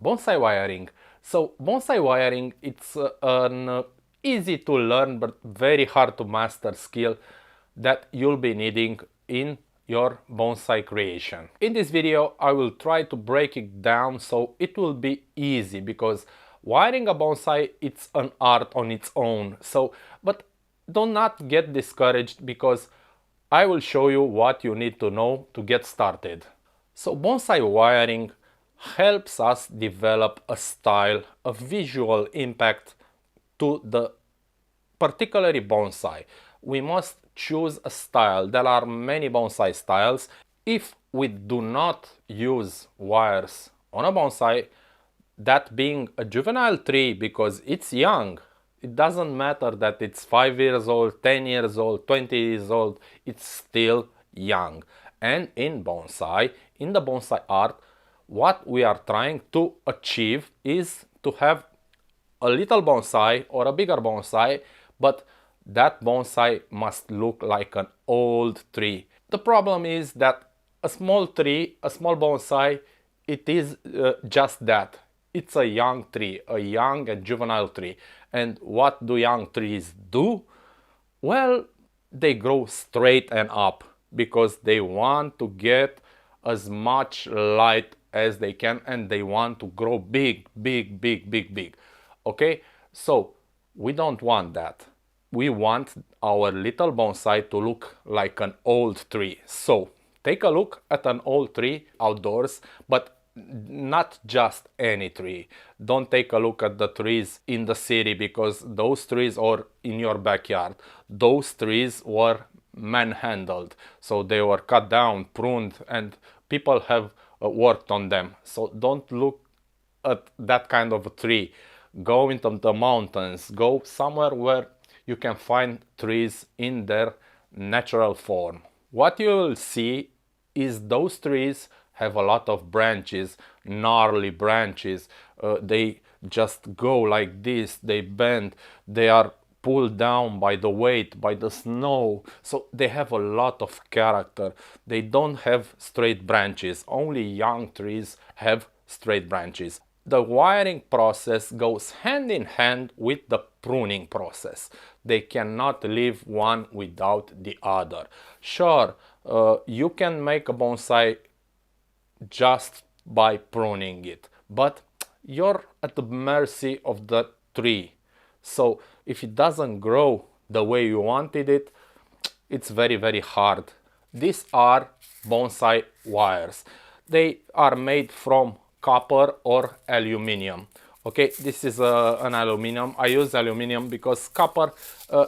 bonsai wiring. So bonsai wiring, it's an easy to learn but very hard to master skill that you'll be needing in your bonsai creation. In this video I will try to break it down so it will be easy, because wiring a bonsai, it's an art on its own. But do not get discouraged, because I will show you what you need to know to get started. So bonsai wiring helps us develop a style, a visual impact to the particularly bonsai. We must choose a style. There are many bonsai styles. If we do not use wires on a bonsai, that being a juvenile tree, because it's young, it doesn't matter that it's 5 years old, 10 years old, 20 years old, it's still young. And in bonsai, in the bonsai art, what we are trying to achieve is to have a little bonsai or a bigger bonsai, but that bonsai must look like an old tree. The problem is that a small tree, a small bonsai, it is just that. It's a young tree, a young and juvenile tree. And what do young trees do? Well, they grow straight and up because they want to get as much light as they can, and they want to grow big, big, big, big, big. Okay, so we don't want that. We want our little bonsai to look like an old tree. So take a look at an old tree outdoors, but not just any tree. Don't take a look at the trees in the city, because those trees, or in your backyard, those trees were manhandled. So they were cut down, pruned, and people have worked on them. So don't look at that kind of a tree. Go into the mountains, go somewhere where you can find trees in their natural form. What you will see is those trees have a lot of branches, gnarly branches. They just go like this, they bend, they are pulled down by the weight, by the snow. So they have a lot of character. They don't have straight branches. Only young trees have straight branches. The wiring process goes hand in hand with the pruning process. They cannot live one without the other. Sure, you can make a bonsai just by pruning it, but you're at the mercy of the tree. So if it doesn't grow the way you wanted it, it's very, very hard. These are bonsai wires. They are made from copper or aluminium. Okay, this is an aluminium. I use aluminium because copper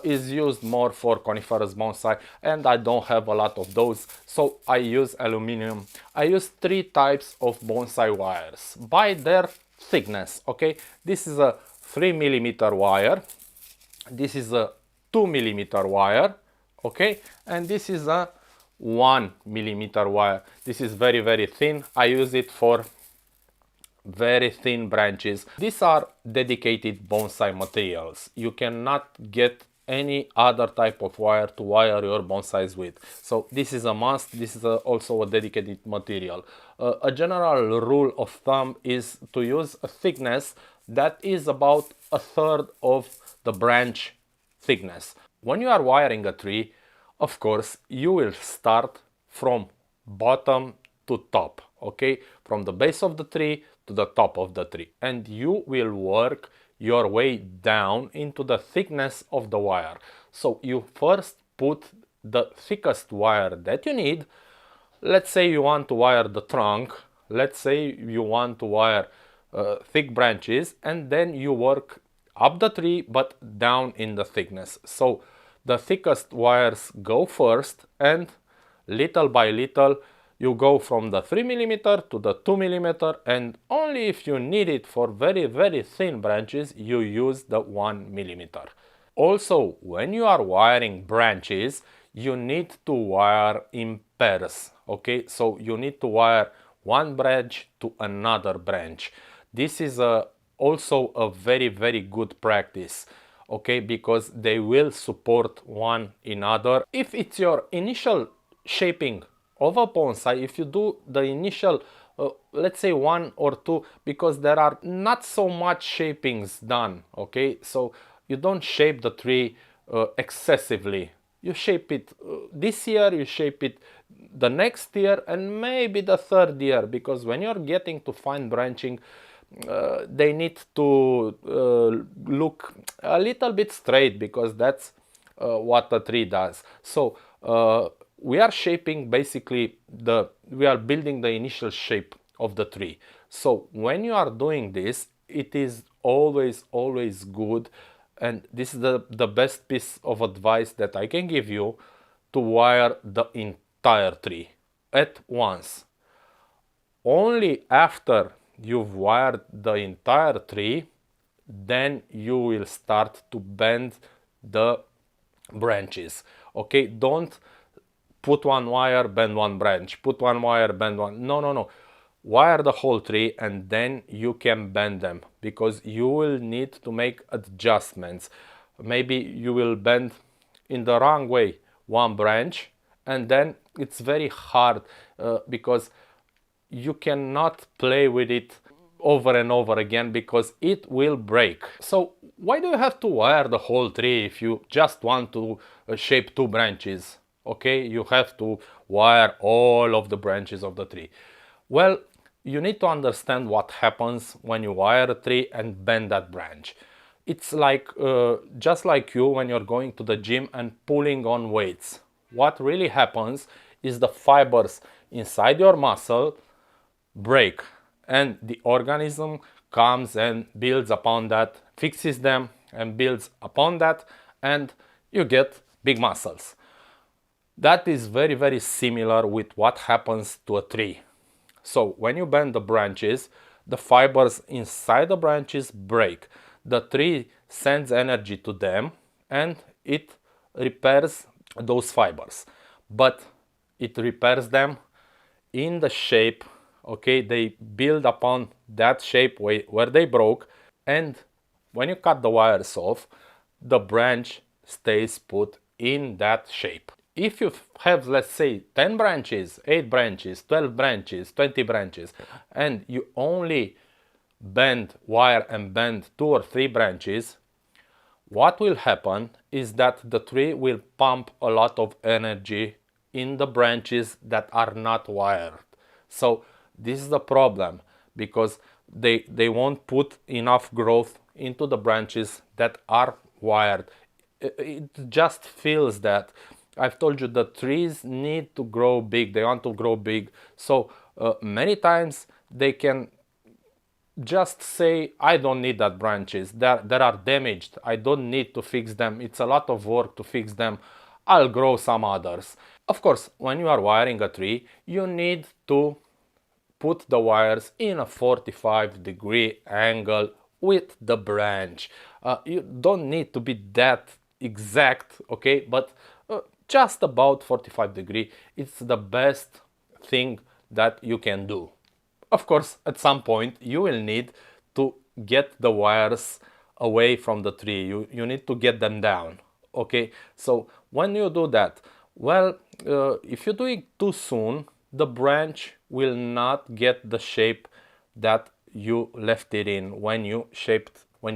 is used more for coniferous bonsai, and I don't have a lot of those, so I use aluminium. I use 3 types of bonsai wires by their thickness. Okay, this is a 3mm wire, this is a 2mm wire, okay, and this is a 1mm wire. This is very, very thin. I use it for very thin branches. These are dedicated bonsai materials. You cannot get any other type of wire to wire your bonsais with. So this is a must. This is also a dedicated material. A general rule of thumb is to use a thickness that is about 1/3 of the branch thickness. When you are wiring a tree, of course, you will start from bottom to top, okay? From the base of the tree to the top of the tree, and you will work your way down into the thickness of the wire. So you first put the thickest wire that you need. Let's say you want to wire the trunk, let's say you want to wire thick branches, and then you work up the tree but down in the thickness. So the thickest wires go first, and little by little you go from the 3mm to the 2mm, and only if you need it for very, very thin branches, you use the 1mm. Also, when you are wiring branches, you need to wire in pairs, okay? So you need to wire one branch to another branch. This is also a very, very good practice, okay? Because they will support one another. If it's your initial shaping of a bonsai, if you do the initial let's say one or two, because there are not so much shapings done. Okay, so you don't shape the tree excessively. You shape it this year, you shape it the next year, and maybe the third year, because when you're getting to fine branching, they need to look a little bit straight, because that's what a tree does. So we are shaping basically we are building the initial shape of the tree. So when you are doing this, it is always good, and this is the best piece of advice that I can give you, to wire the entire tree at once. Only after you've wired the entire tree, then you will start to bend the branches. Okay, don't put one wire, bend one branch, put one wire, bend one. No, no, no. Wire the whole tree, and then you can bend them, because you will need to make adjustments. Maybe you will bend in the wrong way one branch, and then it's very hard, because you cannot play with it over and over again, because it will break. So why do you have to wire the whole tree if you just want to shape two branches? Okay, you have to wire all of the branches of the tree. Well, you need to understand what happens when you wire a tree and bend that branch. It's like just like you when you're going to the gym and pulling on weights. What really happens is the fibers inside your muscle break, and the organism comes and builds upon that, fixes them and builds upon that, and you get big muscles. That is very similar with what happens to a tree. So when you bend the branches, the fibers inside the branches break. The tree sends energy to them, and it repairs those fibers, but it repairs them in the shape. Okay, they build upon that shape where they broke, and when you cut the wires off, the branch stays put in that shape. If you have, let's say, 10 branches, 8 branches, 12 branches, 20 branches, and you only wire and bend 2 or 3 branches, what will happen is that the tree will pump a lot of energy in the branches that are not wired. So this is the problem, because they won't put enough growth into the branches that are wired. It just feels that. I've told you the trees need to grow big, they want to grow big. So many times they can just say, I don't need that branches, that are damaged, I don't need to fix them, it's a lot of work to fix them, I'll grow some others. Of course, when you are wiring a tree, you need to put the wires in a 45-degree angle with the branch. You don't need to be that exact, okay, but just about 45 degree, it's the best thing that you can do. Of course, at some point you will need to get the wires away from the tree. You need to get them down. Okay, so when you do that, well, if you do it too soon, the branch will not get the shape that you left it in when you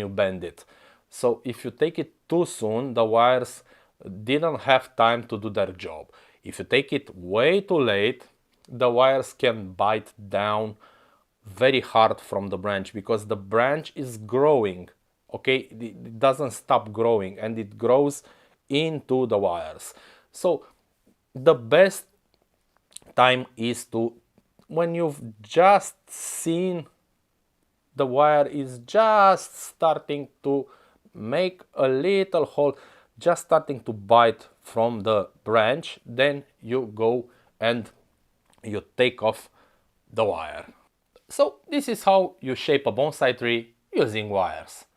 bend it. So if you take it too soon, the wires didn't have time to do their job. If you take it way too late, the wires can bite down very hard from the branch, because the branch is growing. Okay, it doesn't stop growing, and it grows into the wires. So the best time is when you've just seen the wire is just starting to make a little hole, just starting to bite from the branch, then you go and you take off the wire. So this is how you shape a bonsai tree using wires.